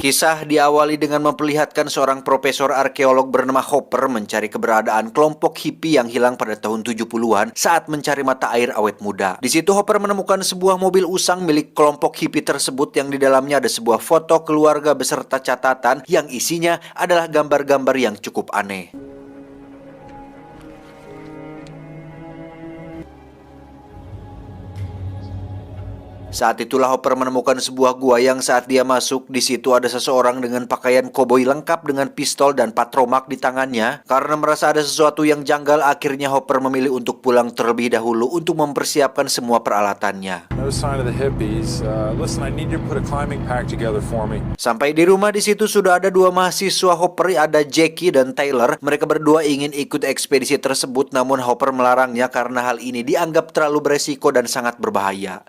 Kisah diawali dengan memperlihatkan seorang profesor arkeolog bernama Hopper mencari keberadaan kelompok hippie yang hilang pada tahun 70-an saat mencari mata air awet muda. Di situ Hopper menemukan sebuah mobil usang milik kelompok hippie tersebut yang di dalamnya ada sebuah foto keluarga beserta catatan yang isinya adalah gambar-gambar yang cukup aneh. Saat itulah Hopper menemukan sebuah gua yang saat dia masuk, di situ ada seseorang dengan pakaian koboi lengkap dengan pistol dan patromak di tangannya. Karena merasa ada sesuatu yang janggal, akhirnya Hopper memilih untuk pulang terlebih dahulu untuk mempersiapkan semua peralatannya. No sign of the hippies. Listen, I need you to put a climbing pack together for me. Sampai di rumah di situ sudah ada dua mahasiswa Hopper, ada Jackie dan Taylor. Mereka berdua ingin ikut ekspedisi tersebut, namun Hopper melarangnya karena hal ini dianggap terlalu beresiko dan sangat berbahaya.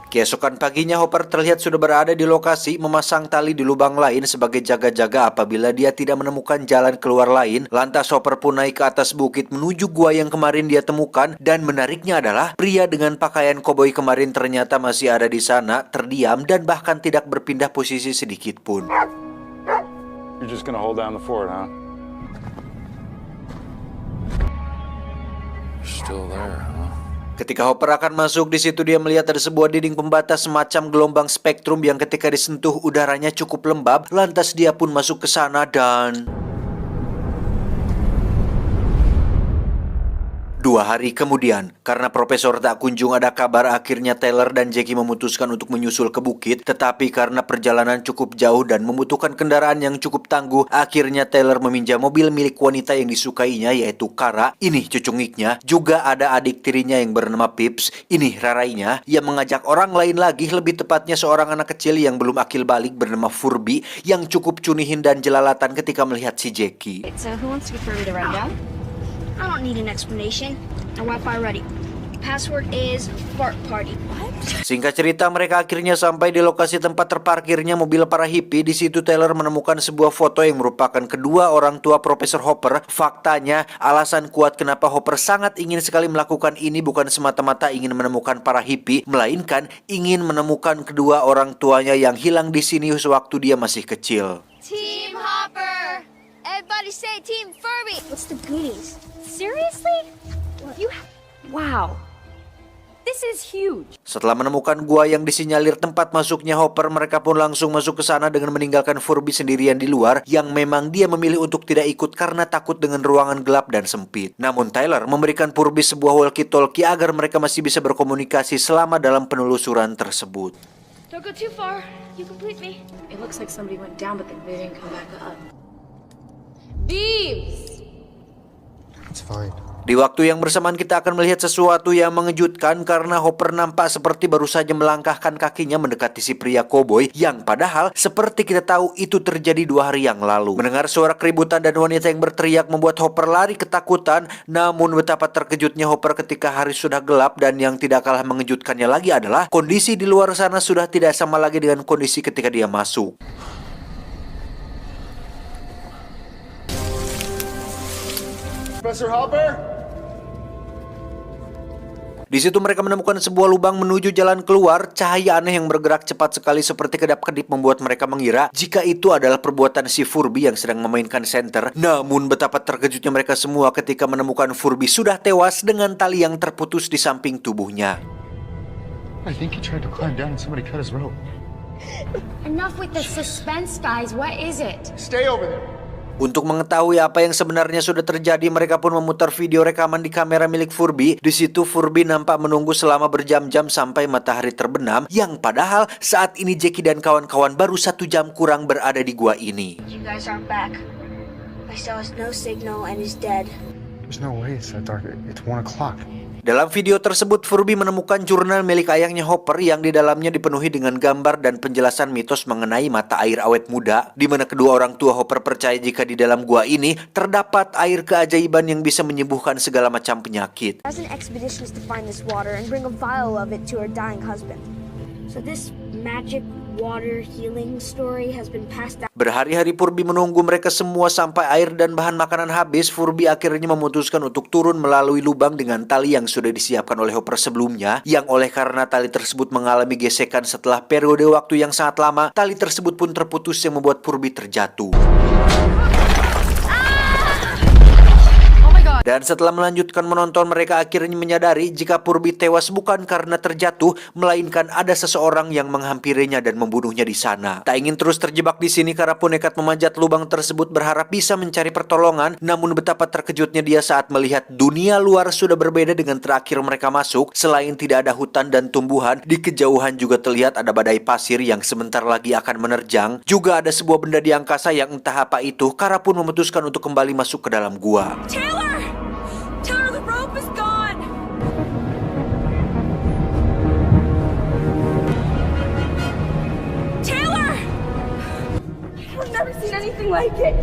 Keesokan paginya Hopper terlihat sudah berada di lokasi memasang tali di lubang lain sebagai jaga-jaga apabila dia tidak menemukan jalan keluar lain. Lantas Hopper pun naik ke atas bukit menuju gua yang kemarin dia temukan, dan menariknya adalah pria dengan pakaian koboi kemarin ternyata masih ada di sana, terdiam dan bahkan tidak berpindah posisi sedikit pun. You're just gonna hold down the fort, huh? You're still there, huh? Ketika Hopper akan masuk, di situ dia melihat ada sebuah dinding pembatas semacam gelombang spektrum yang ketika disentuh udaranya cukup lembab. Lantas dia pun masuk ke sana dan 2 hari kemudian, karena profesor tak kunjung ada kabar, akhirnya Taylor dan Jackie memutuskan untuk menyusul ke bukit. Tetapi karena perjalanan cukup jauh dan membutuhkan kendaraan yang cukup tangguh, akhirnya Taylor meminjam mobil milik wanita yang disukainya, yaitu Kara. Ini cucungiknya. Juga ada adik tirinya yang bernama Pips. Ini rarainya, yang mengajak orang lain lagi, lebih tepatnya seorang anak kecil yang belum akil balik bernama Furby, yang cukup cunihin dan jelalatan ketika melihat si Jackie. So who wants to get Furby to run down? I don't need an explanation. My Wi-Fi ready. Password is fart party. What? Singkat cerita, mereka akhirnya sampai di lokasi tempat terparkirnya mobil para hippie. Di situ Taylor menemukan sebuah foto yang merupakan kedua orang tua Profesor Hopper. Faktanya, alasan kuat kenapa Hopper sangat ingin sekali melakukan ini bukan semata-mata ingin menemukan para hippie, melainkan ingin menemukan kedua orang tuanya yang hilang di sini sewaktu dia masih kecil. Team Hopper! Everybody say Team Furby! What's the goodies? Seriously? Wow. This is huge. Setelah menemukan gua yang disinyalir tempat masuknya Hopper, mereka pun langsung masuk ke sana dengan meninggalkan Furby sendirian di luar, yang memang dia memilih untuk tidak ikut karena takut dengan ruangan gelap dan sempit. Namun Taylor memberikan Furby sebuah walkie-talkie agar mereka masih bisa berkomunikasi selama dalam penelusuran tersebut. Don't go too far. You complete me. It looks like somebody went down, but then they didn't come back up. Beebs! It's fine. Di waktu yang bersamaan kita akan melihat sesuatu yang mengejutkan karena Hopper nampak seperti baru saja melangkahkan kakinya mendekati si pria koboi yang padahal seperti kita tahu itu terjadi 2 hari yang lalu. Mendengar suara keributan dan wanita yang berteriak membuat Hopper lari ketakutan. Namun betapa terkejutnya Hopper ketika hari sudah gelap, dan yang tidak kalah mengejutkannya lagi adalah kondisi di luar sana sudah tidak sama lagi dengan kondisi ketika dia masuk. Professor Hopper? Di situ mereka menemukan sebuah lubang menuju jalan keluar. Cahaya aneh yang bergerak cepat sekali seperti kedap-kedip membuat mereka mengira jika itu adalah perbuatan si Furby yang sedang memainkan senter. Namun betapa terkejutnya mereka semua ketika menemukan Furby sudah tewas dengan tali yang terputus di samping tubuhnya. I think he tried to climb down and somebody cut his rope. Enough with the suspense, guys. What is it? Stay over there. Untuk mengetahui apa yang sebenarnya sudah terjadi, mereka pun memutar video rekaman di kamera milik Furby. Di situ Furby nampak menunggu selama berjam-jam sampai matahari terbenam, yang padahal saat ini Jackie dan kawan-kawan baru 1 jam kurang berada di gua ini. You guys aren't back. I saw no signal and he's dead. There's no way it's that dark. It's 1 o'clock. Dalam video tersebut, Furby menemukan jurnal milik ayahnya Hopper yang di dalamnya dipenuhi dengan gambar dan penjelasan mitos mengenai mata air awet muda, di mana kedua orang tua Hopper percaya jika di dalam gua ini terdapat air keajaiban yang bisa menyembuhkan segala macam penyakit. As an expedition is to find this water and bring a vial of it to her dying husband. So this magic water healing story has been passed down. Berhari-hari Purbi menunggu mereka semua sampai air dan bahan makanan habis. Purbi akhirnya memutuskan untuk turun melalui lubang dengan tali yang sudah disiapkan oleh Hopper sebelumnya, yang oleh karena tali tersebut mengalami gesekan setelah periode waktu yang sangat lama, tali tersebut pun terputus yang membuat Purbi terjatuh. Dan setelah melanjutkan menonton, mereka akhirnya menyadari jika Purbi tewas bukan karena terjatuh, melainkan ada seseorang yang menghampirinya dan membunuhnya di sana. Tak ingin terus terjebak di sini, Kara pun nekat memanjat lubang tersebut berharap bisa mencari pertolongan. Namun betapa terkejutnya dia saat melihat dunia luar sudah berbeda dengan terakhir mereka masuk. Selain tidak ada hutan dan tumbuhan, di kejauhan juga terlihat ada badai pasir yang sebentar lagi akan menerjang. Juga ada sebuah benda di angkasa yang entah apa itu. Kara pun memutuskan untuk kembali masuk ke dalam gua. Taylor! Taylor, the rope is gone! Taylor! I've never seen anything like it.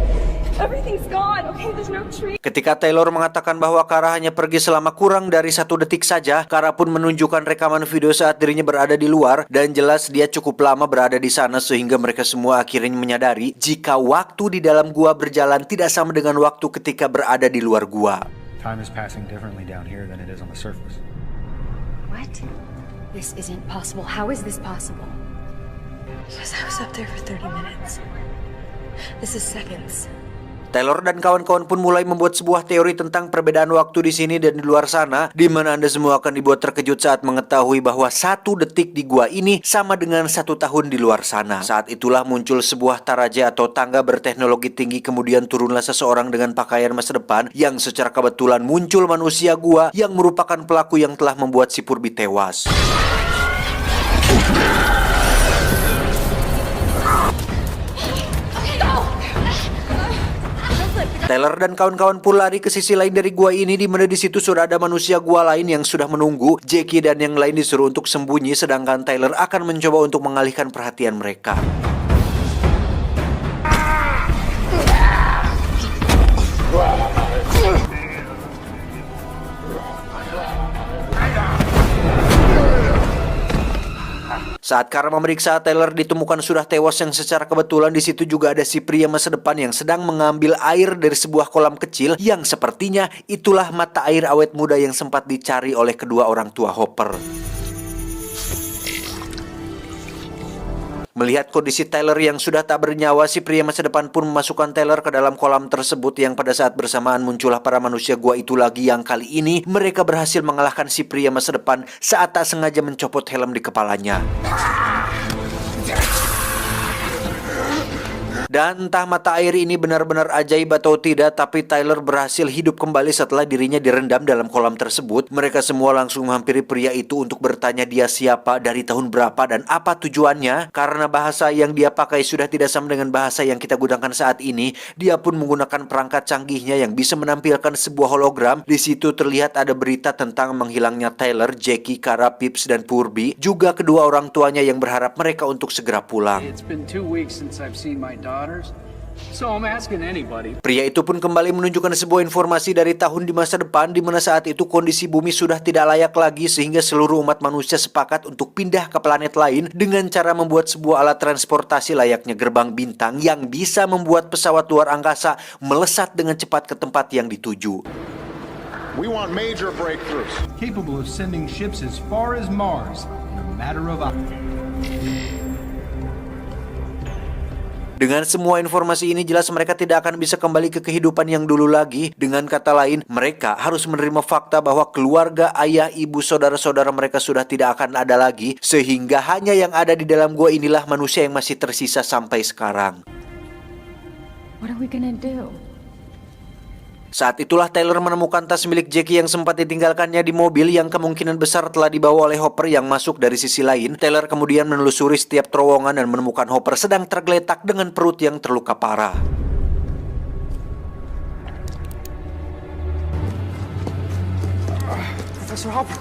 Everything's gone. Okay, there's no tree. Ketika Taylor mengatakan bahwa Kara hanya pergi selama kurang dari 1 detik saja, Kara pun menunjukkan rekaman video saat dirinya berada di luar, dan jelas dia cukup lama berada di sana sehingga mereka semua akhirnya menyadari jika waktu di dalam gua berjalan tidak sama dengan waktu ketika berada di luar gua. Time is passing differently down here than it is on the surface. What? This isn't possible. How is this possible? Because I was up there for 30 minutes. This is seconds. Taylor dan kawan-kawan pun mulai membuat sebuah teori tentang perbedaan waktu di sini dan di luar sana, di mana Anda semua akan dibuat terkejut saat mengetahui bahwa 1 detik di gua ini sama dengan 1 tahun di luar sana. Saat itulah muncul sebuah taraje atau tangga berteknologi tinggi, kemudian turunlah seseorang dengan pakaian masa depan yang secara kebetulan muncul manusia gua yang merupakan pelaku yang telah membuat si Purbi tewas. Taylor dan kawan-kawan pun lari ke sisi lain dari gua ini, di mana di situ sudah ada manusia gua lain yang sudah menunggu. Jackie dan yang lain disuruh untuk sembunyi, sedangkan Taylor akan mencoba untuk mengalihkan perhatian mereka. Saat Kara memeriksa, Taylor ditemukan sudah tewas yang secara kebetulan di situ juga ada si pria masa depan yang sedang mengambil air dari sebuah kolam kecil yang sepertinya itulah mata air awet muda yang sempat dicari oleh kedua orang tua Hopper. Melihat kondisi Taylor yang sudah tak bernyawa, si pria masa depan pun memasukkan Taylor ke dalam kolam tersebut yang pada saat bersamaan muncullah para manusia gua itu lagi, yang kali ini mereka berhasil mengalahkan si pria masa depan saat tak sengaja mencopot helm di kepalanya. Dan entah mata air ini benar-benar ajaib atau tidak, tapi Tyler berhasil hidup kembali setelah dirinya direndam dalam kolam tersebut. Mereka semua langsung menghampiri pria itu untuk bertanya dia siapa, dari tahun berapa, dan apa tujuannya. Karena bahasa yang dia pakai sudah tidak sama dengan bahasa yang kita gunakan saat ini, dia pun menggunakan perangkat canggihnya yang bisa menampilkan sebuah hologram. Di situ terlihat ada berita tentang menghilangnya Taylor, Jackie, Kara, Pips, dan Purbi. Juga kedua orang tuanya yang berharap mereka untuk segera pulang. It's been 2 weeks since I've seen my daughters, so I'm asking anybody. Pria itu pun kembali menunjukkan sebuah informasi dari tahun di masa depan, di mana saat itu kondisi bumi sudah tidak layak lagi sehingga seluruh umat manusia sepakat untuk pindah ke planet lain dengan cara membuat sebuah alat transportasi layaknya gerbang bintang yang bisa membuat pesawat luar angkasa melesat dengan cepat ke tempat yang dituju. We want major breakthroughs. Capable of sending ships as far as Mars in a matter of hours. Dengan semua informasi ini jelas mereka tidak akan bisa kembali ke kehidupan yang dulu lagi. Dengan kata lain, mereka harus menerima fakta bahwa keluarga, ayah, ibu, saudara-saudara mereka sudah tidak akan ada lagi. Sehingga hanya yang ada di dalam gua inilah manusia yang masih tersisa sampai sekarang. What are we gonna do? Saat itulah Taylor menemukan tas milik Jackie yang sempat ditinggalkannya di mobil yang kemungkinan besar telah dibawa oleh Hopper yang masuk dari sisi lain. Taylor kemudian menelusuri setiap terowongan dan menemukan Hopper sedang tergeletak dengan perut yang terluka parah. Professor Hopper.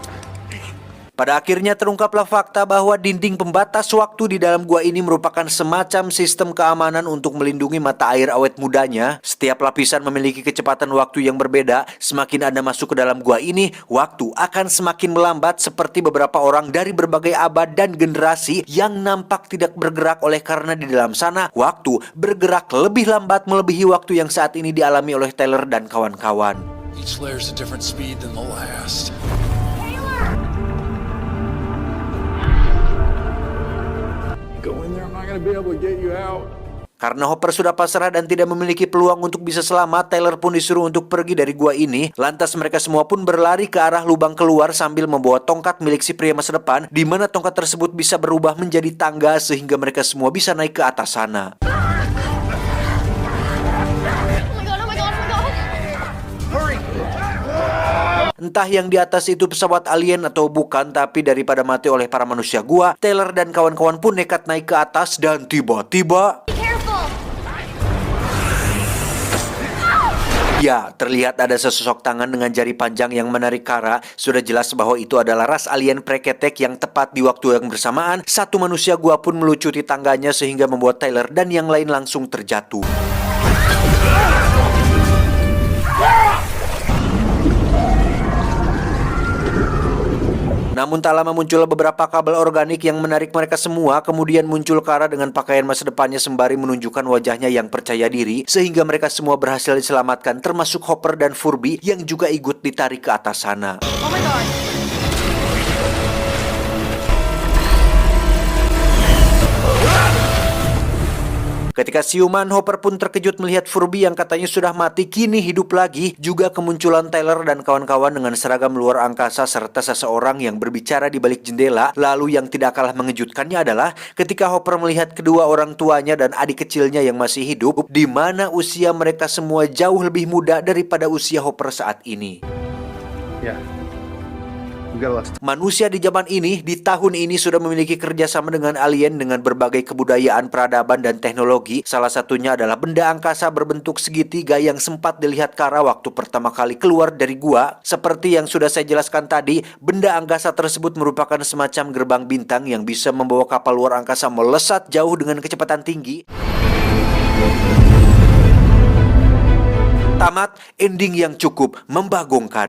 Pada akhirnya terungkaplah fakta bahwa dinding pembatas waktu di dalam gua ini merupakan semacam sistem keamanan untuk melindungi mata air awet mudanya. Setiap lapisan memiliki kecepatan waktu yang berbeda. Semakin Anda masuk ke dalam gua ini, waktu akan semakin melambat seperti beberapa orang dari berbagai abad dan generasi yang nampak tidak bergerak oleh karena di dalam sana waktu bergerak lebih lambat melebihi waktu yang saat ini dialami oleh Taylor dan kawan-kawan. Each layer's a different speed than the last. Go in there, I'm not gonna be able to get you out. Karena Hopper sudah pasrah dan tidak memiliki peluang untuk bisa selamat, Taylor pun disuruh untuk pergi dari gua ini. Lantas mereka semua pun berlari ke arah lubang keluar sambil membawa tongkat milik si pria masa depan, di mana tongkat tersebut bisa berubah menjadi tangga sehingga mereka semua bisa naik ke atas sana. Entah yang di atas itu pesawat alien atau bukan, tapi daripada mati oleh para manusia gua, Taylor dan kawan-kawan pun nekat naik ke atas dan tiba-tiba... Ya, terlihat ada sesosok tangan dengan jari panjang yang menarik Kara. Sudah jelas bahwa itu adalah ras alien preketek yang tepat di waktu yang bersamaan. Satu manusia gua pun melucuti tangganya sehingga membuat Taylor dan yang lain langsung terjatuh. Namun tak lama muncul beberapa kabel organik yang menarik mereka semua. Kemudian muncul Kara dengan pakaian masa depannya sembari menunjukkan wajahnya yang percaya diri, sehingga mereka semua berhasil diselamatkan, termasuk Hopper dan Furby yang juga ikut ditarik ke atas sana. Oh my god. Ketika siuman, Hopper pun terkejut melihat Furby yang katanya sudah mati kini hidup lagi. Juga kemunculan Taylor dan kawan-kawan dengan seragam luar angkasa serta seseorang yang berbicara di balik jendela. Lalu yang tidak kalah mengejutkannya adalah ketika Hopper melihat kedua orang tuanya dan adik kecilnya yang masih hidup, di mana usia mereka semua jauh lebih muda daripada usia Hopper saat ini. Yeah. Manusia di zaman ini, di tahun ini sudah memiliki kerjasama dengan alien dengan berbagai kebudayaan, peradaban, dan teknologi. Salah satunya adalah benda angkasa berbentuk segitiga yang sempat dilihat Kara waktu pertama kali keluar dari gua. Seperti yang sudah saya jelaskan tadi, benda angkasa tersebut merupakan semacam gerbang bintang yang bisa membawa kapal luar angkasa melesat jauh dengan kecepatan tinggi. Tamat, ending yang cukup membagongkan.